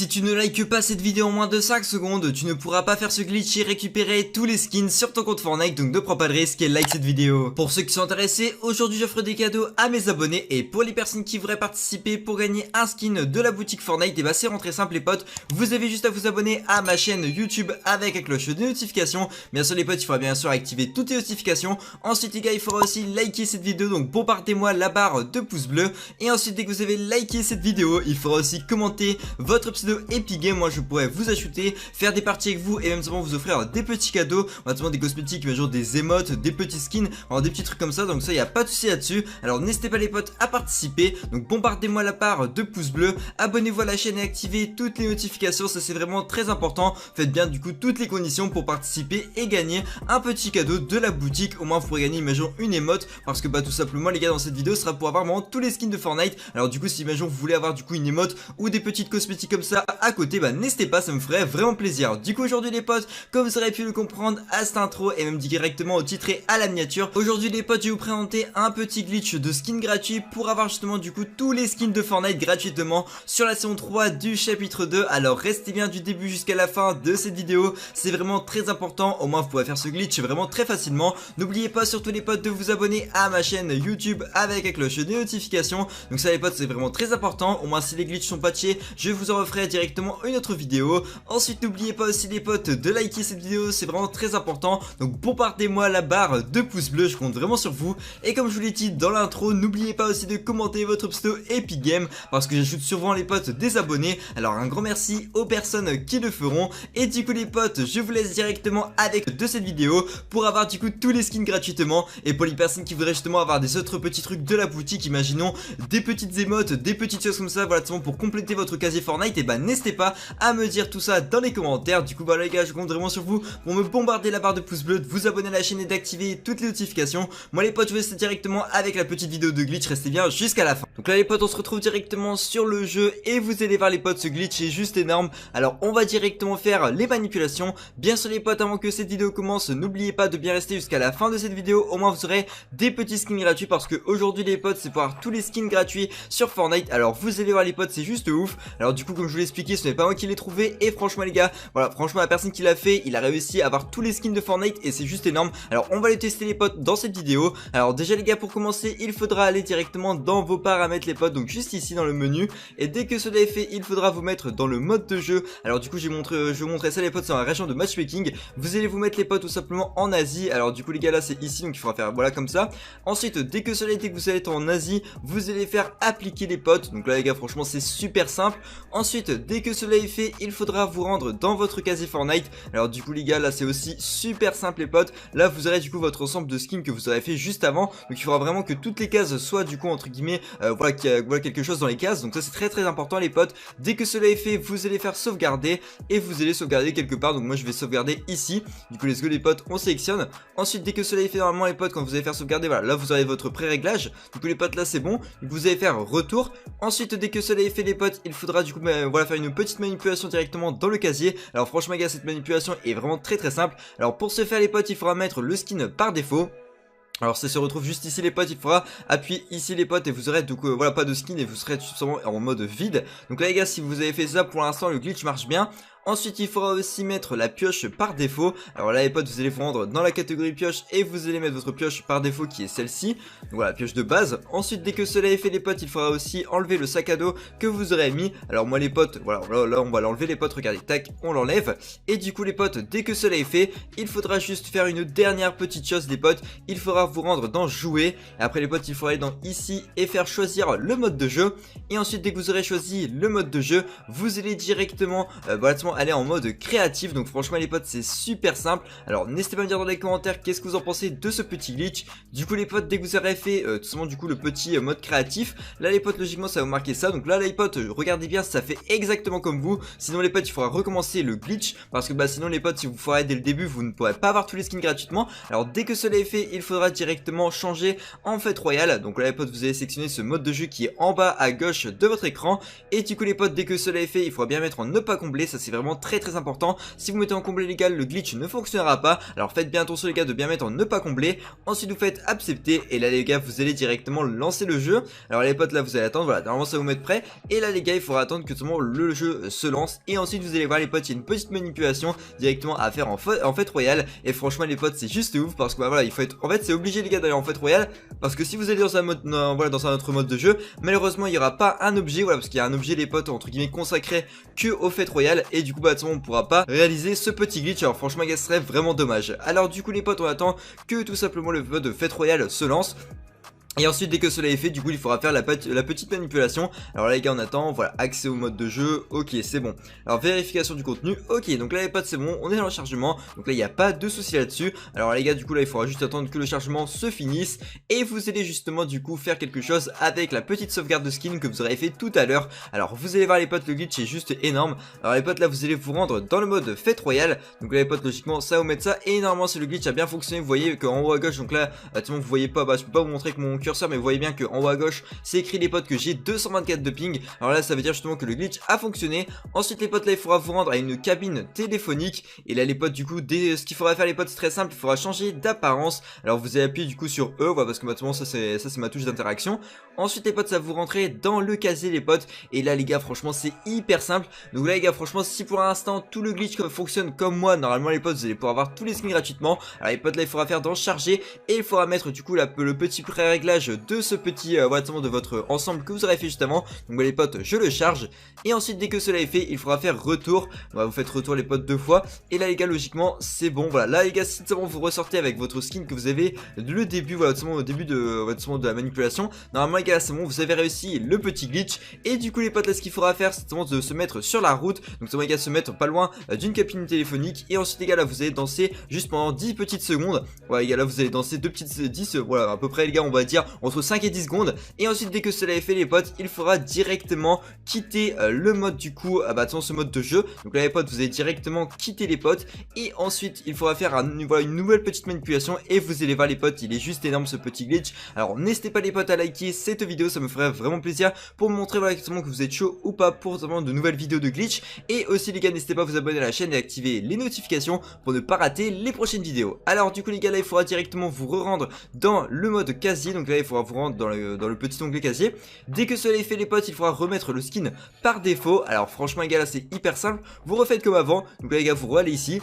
Si tu ne likes pas cette vidéo en moins de 5 secondes, tu ne pourras pas faire ce glitch et récupérer tous les skins sur ton compte Fortnite, donc ne prends pas de risque et like cette vidéo. Pour ceux qui sont intéressés, aujourd'hui j'offre des cadeaux à mes abonnés et pour les personnes qui voudraient participer pour gagner un skin de la boutique Fortnite, et bah c'est rentré simple les potes, vous avez juste à vous abonner à ma chaîne YouTube avec la cloche de notification. Bien sûr les potes, il faudra bien sûr activer toutes les notifications. Ensuite les gars, il faudra aussi liker cette vidéo, donc bombardez-moi la barre de pouces bleus. Et ensuite dès que vous avez liké cette vidéo, il faudra aussi commenter votre pseudo Epic Game. Moi je pourrais vous ajouter, faire des parties avec vous et même simplement vous offrir des petits cadeaux, notamment des cosmétiques, mais genre des émotes, des petits skins, alors des petits trucs comme ça. Donc ça, il n'y a pas de souci là-dessus. Alors n'hésitez pas les potes à participer. Donc bombardez-moi la barre de pouces bleus, abonnez-vous à la chaîne et activez toutes les notifications, ça c'est vraiment très important. Faites bien du coup toutes les conditions pour participer et gagner un petit cadeau de la boutique. Au moins vous pourrez gagner, imaginons, une émote, parce que bah tout simplement les gars, dans cette vidéo ce sera pour avoir vraiment tous les skins de Fortnite. Alors du coup si imaginons vous voulez avoir du coup une émote ou des petites cosmétiques comme ça à côté, bah n'hésitez pas, ça me ferait vraiment plaisir. Du coup aujourd'hui les potes, comme vous aurez pu le comprendre à cette intro et même directement au titre et à la miniature, aujourd'hui les potes je vais vous présenter un petit glitch de skin gratuit pour avoir justement du coup tous les skins de Fortnite gratuitement sur la saison 3 du chapitre 2. Alors restez bien du début jusqu'à la fin de cette vidéo, c'est vraiment très important, au moins vous pourrez faire ce glitch vraiment très facilement. N'oubliez pas surtout les potes de vous abonner à ma chaîne YouTube avec la cloche de notification. Donc ça les potes c'est vraiment très important, au moins si les glitches sont patchés je vous en referai directement une autre vidéo. Ensuite n'oubliez pas aussi les potes de liker cette vidéo, c'est vraiment très important, donc bombardez-moi la barre de pouces bleus, je compte vraiment sur vous. Et comme je vous l'ai dit dans l'intro, n'oubliez pas aussi de commenter votre pseudo Epic Game, parce que j'ajoute souvent les potes des abonnés. Alors un grand merci aux personnes qui le feront. Et du coup les potes, je vous laisse directement avec de cette vidéo pour avoir du coup tous les skins gratuitement. Et pour les personnes qui voudraient justement avoir des autres petits trucs de la boutique, imaginons des petites émotes, des petites choses comme ça, voilà, pour compléter votre casier Fortnite, et bah n'hésitez pas à me dire tout ça dans les commentaires. Du coup bah les gars, je compte vraiment sur vous pour me bombarder la barre de pouces bleus, de vous abonner à la chaîne et d'activer toutes les notifications. Moi les potes, je vous laisse directement avec la petite vidéo de glitch, restez bien jusqu'à la fin. Donc là les potes, on se retrouve directement sur le jeu et vous allez voir les potes, ce glitch est juste énorme. Alors on va directement faire les manipulations. Bien sûr les potes, avant que cette vidéo commence, n'oubliez pas de bien rester jusqu'à la fin de cette vidéo, au moins vous aurez des petits skins gratuits, parce que aujourd'hui les potes c'est pour avoir tous les skins gratuits sur Fortnite. Alors vous allez voir les potes, c'est juste ouf. Alors du coup comme je vous l'ai expliqué, ce n'est pas moi qui l'ai trouvé et franchement les gars, voilà, franchement la personne qui l'a fait, il a réussi à avoir tous les skins de Fortnite et c'est juste énorme. Alors on va les tester les potes dans cette vidéo. Alors déjà les gars, pour commencer il faudra aller directement dans vos paramètres les potes, donc juste ici dans le menu, et dès que cela est fait il faudra vous mettre dans le mode de jeu. Alors du coup je vais vous montrer ça les potes, c'est dans la région de matchmaking. Vous allez vous mettre les potes tout simplement en Asie. Alors du coup les gars là c'est ici, donc il faudra faire voilà comme ça. Ensuite dès que cela est fait, que vous allez être en Asie, vous allez faire appliquer les potes. Donc là les gars franchement c'est super simple. Ensuite dès que cela est fait, il faudra vous rendre dans votre casier Fortnite. Alors du coup les gars là c'est aussi super simple les potes. Là vous aurez du coup votre ensemble de skins que vous aurez fait juste avant. Donc il faudra vraiment que toutes les cases soient du coup entre guillemets voilà, qu'il y a voilà, quelque chose dans les cases. Donc ça c'est très important les potes. Dès que cela est fait, vous allez faire sauvegarder et vous allez sauvegarder quelque part. Donc moi je vais sauvegarder ici. Du coup let's go les potes, on sélectionne. Ensuite dès que cela est fait, normalement les potes, quand vous allez faire sauvegarder, voilà, là vous aurez votre pré-réglage. Du coup les potes là c'est bon. Donc vous allez faire retour. Ensuite dès que cela est fait les potes, il faudra du coup voilà, faire une petite manipulation directement dans le casier. Alors franchement les gars, cette manipulation est vraiment très simple. Alors pour ce faire les potes, il faudra mettre le skin par défaut. Alors ça se retrouve juste ici les potes, il faudra appuyer ici les potes et vous aurez donc voilà pas de skin et vous serez tout simplement en mode vide. Donc là les gars, si vous avez fait ça, pour l'instant le glitch marche bien. Ensuite il faudra aussi mettre la pioche par défaut. Alors là les potes, vous allez vous rendre dans la catégorie pioche et vous allez mettre votre pioche par défaut qui est celle-ci. Donc voilà, pioche de base. Ensuite dès que cela est fait les potes, il faudra aussi enlever le sac à dos que vous aurez mis. Alors moi les potes, voilà, là on va l'enlever les potes, regardez, tac, on l'enlève. Et du coup les potes, dès que cela est fait, il faudra juste faire une dernière petite chose les potes. Il faudra vous rendre dans jouer. Et après les potes, il faudra aller dans ici et faire choisir le mode de jeu. Et ensuite dès que vous aurez choisi le mode de jeu, vous allez directement voilà, aller en mode créatif. Donc franchement les potes c'est super simple. Alors n'hésitez pas à me dire dans les commentaires qu'est-ce que vous en pensez de ce petit glitch. Du coup les potes, dès que vous aurez fait tout simplement du coup le petit mode créatif, là les potes logiquement ça va vous marquer ça. Donc là les potes, regardez bien, ça fait exactement comme vous. Sinon les potes, il faudra recommencer le glitch, parce que bah sinon les potes, si vous foirez dès le début, vous ne pourrez pas avoir tous les skins gratuitement. Alors dès que cela est fait, il faudra directement changer en fête royale. Donc là les potes, vous allez sélectionner ce mode de jeu qui est en bas à gauche de votre écran. Et du coup les potes, dès que cela est fait, il faudra bien mettre en ne pas combler, ça c'est vraiment vraiment très important. Si vous mettez en comblé les gars, le glitch ne fonctionnera pas. Alors faites bien attention les gars de bien mettre en ne pas combler. Ensuite vous faites accepter et là les gars vous allez directement lancer le jeu. Alors les potes là vous allez attendre, voilà, normalement ça va vous mettre prêt. Et là les gars il faudra attendre que tout le monde le jeu se lance. Et ensuite vous allez voir les potes, il y a une petite manipulation directement à faire en fête royale. Et franchement les potes c'est juste ouf parce que bah, voilà il faut être, en fait c'est obligé les gars d'aller en fête royale. Parce que si vous allez dans un mode, voilà, dans un autre mode de jeu, malheureusement il n'y aura pas un objet, voilà, parce qu'il y a un objet les potes entre guillemets consacré que aux fêtes royales. Et du coup bah on ne pourra pas réaliser ce petit glitch. Alors franchement les gars ce serait vraiment dommage. Alors du coup les potes on attend que tout simplement le mode de fête royale se lance. Et ensuite dès que cela est fait, du coup il faudra faire la petite manipulation. Alors là les gars on attend, voilà, accès au mode de jeu, ok c'est bon. Alors vérification du contenu, ok, donc là les potes c'est bon, on est dans le chargement. Donc là il n'y a pas de souci là-dessus. Alors les gars du coup là il faudra juste attendre que le chargement se finisse. Et vous allez justement du coup faire quelque chose avec la petite sauvegarde de skin que vous aurez fait tout à l'heure. Alors vous allez voir les potes, le glitch est juste énorme. Alors les potes là vous allez vous rendre dans le mode fête royale. Donc là les potes logiquement ça va vous mettre ça. Et normalement si le glitch a bien fonctionné, vous voyez qu'en haut à gauche, donc là vous voyez pas, bah je peux pas vous montrer que mon curseur, mais vous voyez bien que en haut à gauche c'est écrit les potes que j'ai 224 de ping. Alors là ça veut dire justement que le glitch a fonctionné. Ensuite les potes là il faudra vous rendre à une cabine téléphonique. Et là les potes du coup ce qu'il faudra faire les potes c'est très simple, il faudra changer d'apparence. Alors vous allez appuyer du coup sur E, voilà, parce que maintenant ça c'est ma touche d'interaction. Ensuite les potes ça va vous rentrer dans le casier les potes. Et là les gars franchement c'est hyper simple. Donc là les gars franchement si pour l'instant tout le glitch fonctionne comme moi, normalement les potes vous allez pouvoir avoir tous les skins gratuitement. Alors les potes là il faudra faire dans charger. Et il faudra mettre du coup le petit pré-réglage de ce petit voilà, de votre ensemble que vous aurez fait juste avant. Donc bah, les potes je le charge. Et ensuite dès que cela est fait il faudra faire retour. Voilà, vous faites retour les potes 2 fois. Et là les gars logiquement c'est bon. Voilà là les gars si vous ressortez avec votre skin que vous avez le début, voilà au début de la manipulation, normalement les gars c'est bon, vous avez réussi le petit glitch. Et du coup les potes là ce qu'il faudra faire c'est de se mettre sur la route. Donc c'est bon les gars, se mettre pas loin d'une cabine téléphonique. Et ensuite les gars là vous allez danser juste pendant 10 petites secondes. Voilà les gars là vous allez danser 10 voilà à peu près les gars on va dire entre 5 et 10 secondes. Et ensuite dès que cela est fait les potes il faudra directement quitter le mode du coup ce mode de jeu. Donc là les potes vous allez directement quitter les potes. Et ensuite il faudra faire voilà, une nouvelle petite manipulation. Et vous allez voir les potes il est juste énorme ce petit glitch. Alors n'hésitez pas les potes à liker cette vidéo, ça me ferait vraiment plaisir pour me montrer voilà, que vous êtes chaud ou pas pour de nouvelles vidéos de glitch. Et aussi les gars n'hésitez pas à vous abonner à la chaîne et activer les notifications pour ne pas rater les prochaines vidéos. Alors du coup les gars là il faudra directement vous re-rendre dans le mode casier. Donc là il faudra vous rendre dans le petit onglet casier. Dès que cela est fait les potes il faudra remettre le skin par défaut. Alors franchement les gars là c'est hyper simple, vous refaites comme avant. Donc là les gars vous allez ici,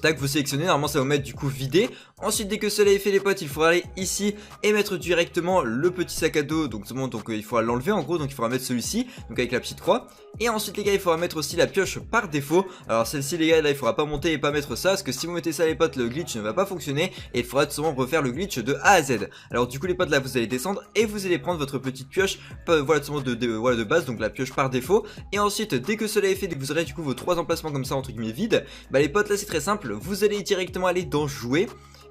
tac, vous sélectionnez, normalement ça va vous mettre du coup vidé. Ensuite dès que cela est fait les potes il faudra aller ici et mettre directement le petit sac à dos. Donc c'est bon, donc il faudra l'enlever en gros, donc il faudra mettre celui-ci, donc avec la petite croix. Et ensuite les gars il faudra mettre aussi la pioche par défaut. Alors celle-ci les gars là il faudra pas monter et pas mettre ça, parce que si vous mettez ça les potes le glitch ne va pas fonctionner. Et il faudra tout simplement refaire le glitch de A à Z. Alors du coup les potes là vous allez descendre et vous allez prendre votre petite pioche, voilà tout simplement voilà, de base, donc la pioche par défaut. Et ensuite dès que cela est fait, dès que vous aurez du coup vos 3 emplacements comme ça entre guillemets vides, bah les potes là c'est très simple, vous allez directement aller dans jouer.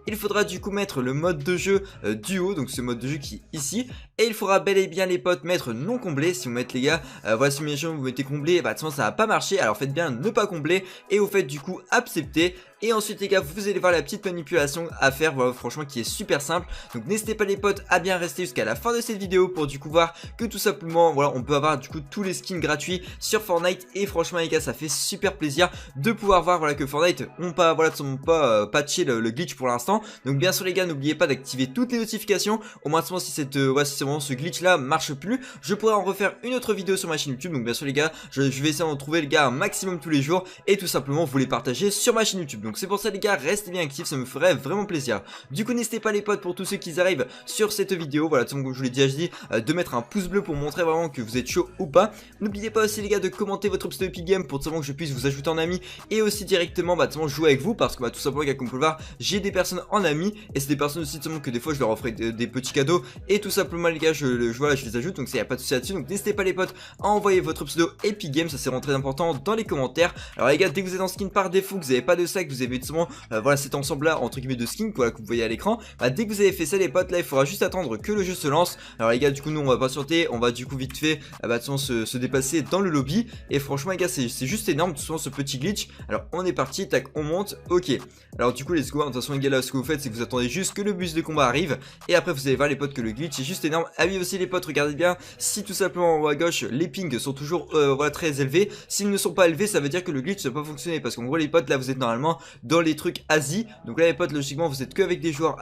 Il faudra du coup mettre le mode de jeu duo, donc ce mode de jeu qui est ici. Et il faudra bel et bien les potes mettre non comblé. Si vous mettez les gars, voilà si vous mettez comblé, bah de toute façon ça va pas marcher. Alors faites bien ne pas combler et vous faites du coup accepter. Et ensuite les gars vous allez voir la petite manipulation à faire, voilà franchement qui est super simple. Donc n'hésitez pas les potes à bien rester jusqu'à la fin de cette vidéo pour du coup voir que tout simplement voilà on peut avoir du coup tous les skins gratuits sur Fortnite. Et franchement les gars ça fait super plaisir de pouvoir voir voilà que Fortnite ont pas voilà pas patché le glitch pour l'instant. Donc bien sûr les gars n'oubliez pas d'activer toutes les notifications. Au moins si cette si vraiment ce glitch là marche plus, je pourrais en refaire une autre vidéo sur ma chaîne YouTube. Donc bien sûr les gars je vais essayer d'en trouver les gars un maximum tous les jours et tout simplement vous les partager sur ma chaîne YouTube. Donc c'est pour ça les gars restez bien actifs, ça me ferait vraiment plaisir. Du coup n'hésitez pas les potes pour tous ceux qui arrivent sur cette vidéo, voilà comme je vous l'ai déjà dit, de mettre un pouce bleu pour montrer vraiment que vous êtes chaud ou pas. N'oubliez pas aussi les gars de commenter votre pseudo Epic Game pour tout simplement que je puisse vous ajouter en ami et aussi directement jouer avec vous, parce que tout simplement les gars comme vous pouvez le voir j'ai des personnes en ami et c'est des personnes aussi tout simplement que des fois je leur offre des petits cadeaux et tout simplement les gars je les ajoute, donc il n'y a pas de souci là-dessus. Donc n'hésitez pas les potes à envoyer votre pseudo Epic Game, ça c'est vraiment très important dans les commentaires. Alors les gars dès que vous êtes en skin par défaut, que vous n'avez pas de sac, vous vous avez justement voilà cet ensemble là entre guillemets de skins voilà, que vous voyez à l'écran. Bah, dès que vous avez fait ça les potes, là il faudra juste attendre que le jeu se lance. Alors les gars, du coup nous on va patienter, on va du coup vite fait bah, se déplacer dans le lobby. Et franchement les gars, c'est juste énorme tout simplement ce petit glitch. Alors on est parti, tac, on monte, ok. Alors du coup let's go, de toute façon les gars, là ce que vous faites c'est que vous attendez juste que le bus de combat arrive. Et après vous allez voir les potes que le glitch est juste énorme. Ah oui aussi les potes, regardez bien, si tout simplement en haut à gauche les pings sont toujours voilà, très élevés. S'ils ne sont pas élevés, ça veut dire que le glitch ne va pas fonctionner. Parce qu'en gros les potes, là vous êtes normalement dans les trucs Asie. Donc là les potes, logiquement vous êtes que avec des joueurs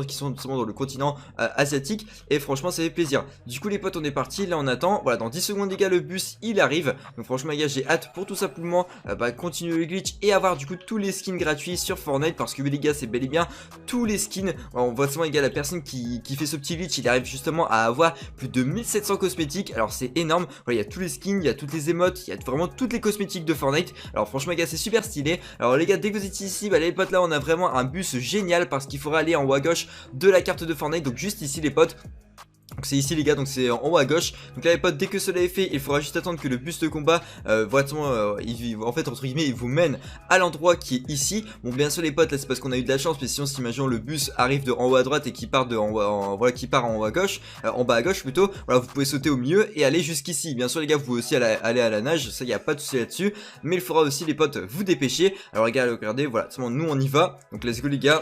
qui sont dans le continent asiatique. Et franchement ça fait plaisir. Du coup les potes, on est parti, là on attend. Voilà, dans 10 secondes les gars, le bus il arrive. Donc franchement les gars, j'ai hâte pour tout simplement continuer le glitch et avoir du coup tous les skins gratuits sur Fortnite. Parce que oui les gars, c'est bel et bien tous les skins. On voit souvent les gars, la personne qui fait ce petit glitch, il arrive justement à avoir plus de 1700 cosmétiques. Alors c'est énorme. Voilà, il y a tous les skins, il y a toutes les émotes, il y a vraiment toutes les cosmétiques de Fortnite. Alors franchement les gars, c'est super stylé. Alors les gars, dès que vous êtes ici, bah les potes, là on a vraiment un bus génial parce qu'il faudra aller en haut à gauche de la carte de Fortnite. Donc juste ici les potes. Donc c'est ici les gars, donc c'est en haut à gauche. Donc là les potes, dès que cela est fait, il faudra juste attendre que le bus de combat en fait entre guillemets il vous mène à l'endroit qui est ici. Bon bien sûr les potes, là c'est parce qu'on a eu de la chance. Mais sinon si imaginons le bus arrive de en haut à droite et qui part de voilà, qui part en haut à gauche, en bas à gauche plutôt. Voilà, vous pouvez sauter au milieu et aller jusqu'ici. Bien sûr les gars, vous pouvez aussi aller à la nage, ça y a pas de souci là-dessus. Mais il faudra aussi les potes vous dépêcher. Alors les gars, regardez, voilà, nous on y va. Donc let's go les gars.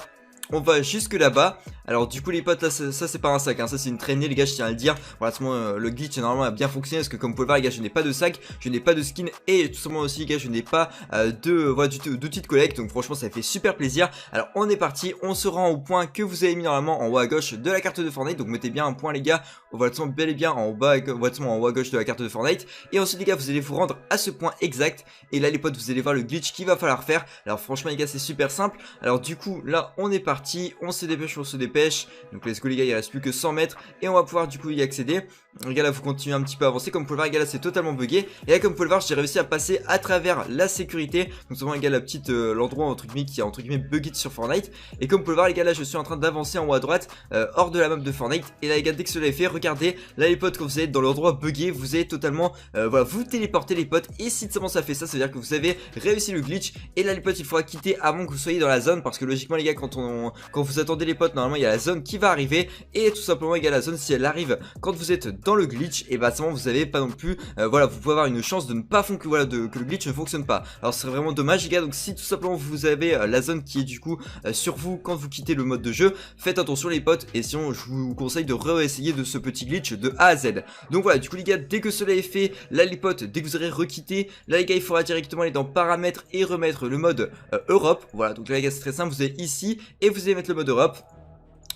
On va jusque là-bas. Alors du coup les potes, là ça c'est pas un sac hein. Ça c'est une traînée les gars, je tiens à le dire. Voilà, le glitch normalement a bien fonctionné. Parce que comme vous pouvez le voir les gars, je n'ai pas de sac, je n'ai pas de skin. Et tout simplement aussi les gars, je n'ai pas d'outils de collecte. Donc franchement ça fait super plaisir. Alors on est parti, on se rend au point que vous avez mis normalement en haut à gauche de la carte de Fortnite. Donc mettez bien un point les gars, voilà, bel et bien en haut à gauche de la carte de Fortnite. Et ensuite les gars, vous allez vous rendre à ce point exact. Et là les potes, vous allez voir le glitch qu'il va falloir faire. Alors franchement les gars, c'est super simple. Alors du coup là on est parti, on se dépêche. Donc let's go les gars, il reste plus que 100 mètres et on va pouvoir du coup y accéder. Les gars, là vous continuez un petit peu à avancer. Comme vous pouvez le voir les gars, là c'est totalement bugué. Et là comme vous pouvez le voir, j'ai réussi à passer à travers la sécurité. Donc souvent les gars, la petite l'endroit entre guillemets qui est entre guillemets bugué sur Fortnite. Et comme vous pouvez le voir les gars, là je suis en train d'avancer en haut à droite hors de la map de Fortnite. Et là les gars, dès que cela est fait, regardez là les potes, quand vous êtes dans l'endroit bugué, vous allez totalement voilà, vous téléporter les potes. Et si seulement ça fait ça, ça veut dire que vous avez réussi le glitch. Et là les potes, il faudra quitter avant que vous soyez dans la zone. Parce que logiquement les gars, quand vous attendez les potes, normalement il y a la zone qui va arriver. Et tout simplement les gars, la zone si elle arrive quand vous êtes dans le glitch, et bah seulement vous avez pas non plus voilà, vous pouvez avoir une chance de ne pas que le glitch ne fonctionne pas. Alors ce serait vraiment dommage les gars. Donc si tout simplement vous avez la zone qui est du coup sur vous quand vous quittez le mode de jeu, faites attention les potes. Et sinon je vous conseille de réessayer de ce petit glitch de A à Z. Donc voilà, du coup les gars, dès que cela est fait, là les potes, dès que vous aurez requitté, là les gars, il faudra directement aller dans paramètres et remettre le mode Europe. Voilà, donc là les gars, c'est très simple, vous allez ici et vous allez mettre le mode Europe.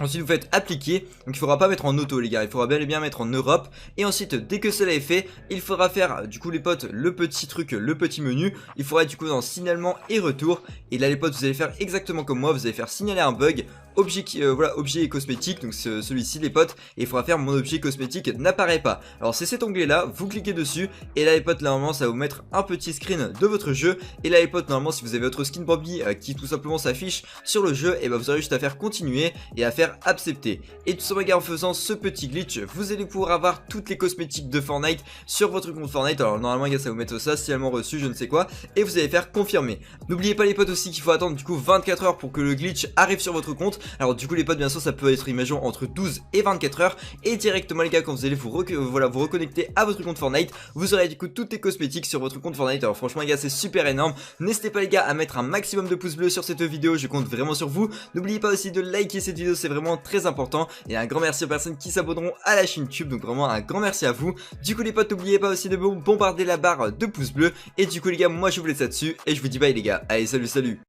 Ensuite vous faites appliquer, donc il faudra pas mettre en auto les gars, il faudra bel et bien mettre en Europe. Et ensuite dès que cela est fait, il faudra faire du coup les potes le petit truc, le petit menu. Il faudra du coup dans signalement et retour. Et là les potes, vous allez faire exactement comme moi, vous allez faire signaler un bug. Objet voilà, objet et cosmétique, donc celui-ci les potes. Et il faudra faire mon objet cosmétique n'apparaît pas. Alors c'est cet onglet là, vous cliquez dessus. Et là les potes, là, normalement ça va vous mettre un petit screen de votre jeu. Et là les potes, normalement si vous avez votre skin Bobby qui tout simplement s'affiche sur le jeu, et bah vous aurez juste à faire continuer et à faire accepter. Et tout simplement en faisant ce petit glitch, vous allez pouvoir avoir toutes les cosmétiques de Fortnite sur votre compte Fortnite. Alors normalement les gars, ça va vous mettre ça, signalement reçu, je ne sais quoi. Et vous allez faire confirmer. N'oubliez pas les potes aussi qu'il faut attendre du coup 24 heures pour que le glitch arrive sur votre compte. Alors du coup les potes, bien sûr ça peut être imaginons entre 12 et 24 heures. Et directement les gars, quand vous allez vous reconnecter à votre compte Fortnite, vous aurez du coup toutes les cosmétiques sur votre compte Fortnite. Alors franchement les gars, c'est super énorme. N'hésitez pas les gars à mettre un maximum de pouces bleus sur cette vidéo, je compte vraiment sur vous. N'oubliez pas aussi de liker cette vidéo, c'est vraiment très important. Et un grand merci aux personnes qui s'abonneront à la chaîne YouTube, donc vraiment un grand merci à vous. Du coup les potes, n'oubliez pas aussi de bombarder la barre de pouces bleus. Et du coup les gars, moi je vous laisse là-dessus et je vous dis bye les gars. Allez, salut.